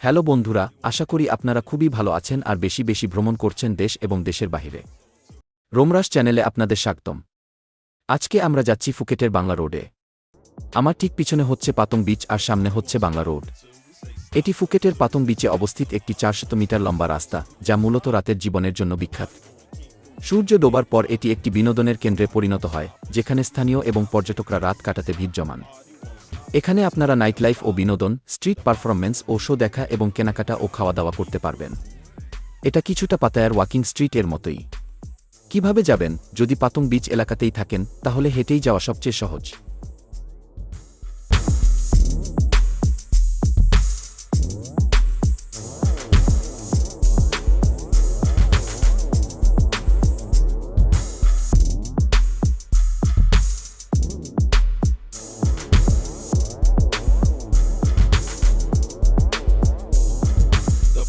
Hello বন্ধুরা, আশা করি আপনারা খুবই ভালো আছেন আর বেশি বেশি ভ্রমণ করছেন দেশ এবং দেশের বাহিরে। রোমরাস চ্যানেলে আপনাদের স্বাগতম। আজকে আমরা যাচ্ছি ফুকেটের বাংলা রোডে। আমার ঠিক পিছনে হচ্ছে পাতং বিচ আর সামনে হচ্ছে বাংলা রোড। এটি ফুকেটের পাতং বিচে অবস্থিত একটি 400 মিটার লম্বা রাস্তা, যা মূলত রাতের জীবনের জন্য বিখ্যাত। সূর্য ডোবার পর এটি একটি বিনোদনের কেন্দ্রে পরিণত হয়, যেখানে স্থানীয় এবং পর্যটকরা রাত কাটাতে ভিড় জমান। এখানে আপনারা নাইট লাইফ ও বিনোদন, স্ট্রিট পারফরমেন্স ও শো দেখা এবং কেনাকাটা ও খাওয়া দাওয়া করতে পারবেন। এটা কিছুটা পাতায়ার ওয়াকিং স্ট্রিট এর মতোই। কিভাবে যাবেন? যদি পাতং বিচ এলাকাতেই থাকেন, তাহলে হেঁটেই যাওয়া সবচেয়ে সহজ।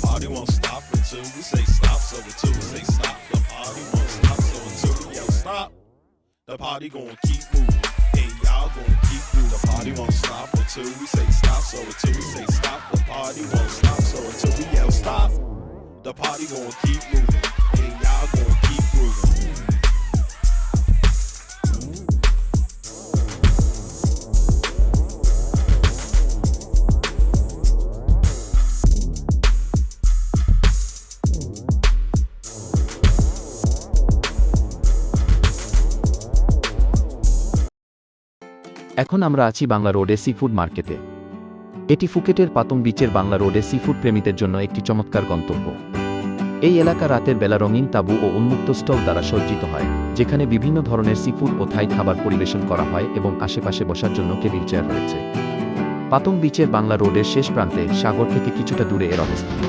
Party won't stop until we say stop. So until we say stop, the party won't stop. So until we yell stop, the party gon' keep moving. And y'all gon' keep moving. The party won't stop until we say stop. So until we say stop, the party won't stop. So until we yell stop, the party gon' keep moving. And y'all gon' keep moving. এখন আমরা আছি বাংলা রোডে sea food মার্কেটে। এটি ফুকেটের পাতং বিচের বাংলা রোডে sea food প্রেমীদের জন্য একটি চমৎকার গন্তব্য। এই এলাকা রাতের বেলা রঙিন তাঁবু ও উন্মুক্ত স্টল দ্বারা সজ্জিত হয়, যেখানে বিভিন্ন ধরনের সি ফুড ও থাই খাবার পরিবেশন করা হয় এবং আশেপাশে বসার জন্য টেবিল চেয়ার রয়েছে। পাতং বিচের বাংলা রোডের শেষ প্রান্তে, সাগর থেকে কিছুটা দূরে এর অবস্থান।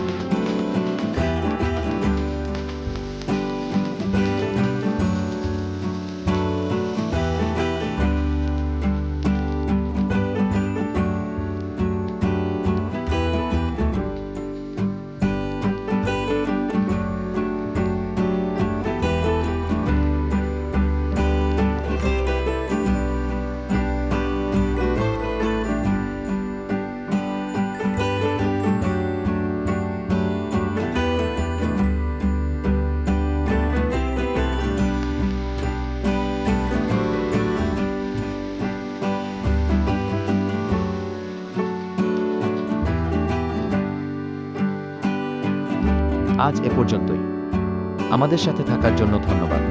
আজ এ পর্যন্তই। আমাদের সাথে থাকার জন্য ধন্যবাদ।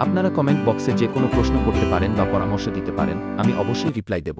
আপনারা কমেন্ট বক্সে যে কোনো প্রশ্ন করতে পারেন বা পরামর্শ দিতে পারেন, আমি অবশ্যই রিপ্লাই দেব।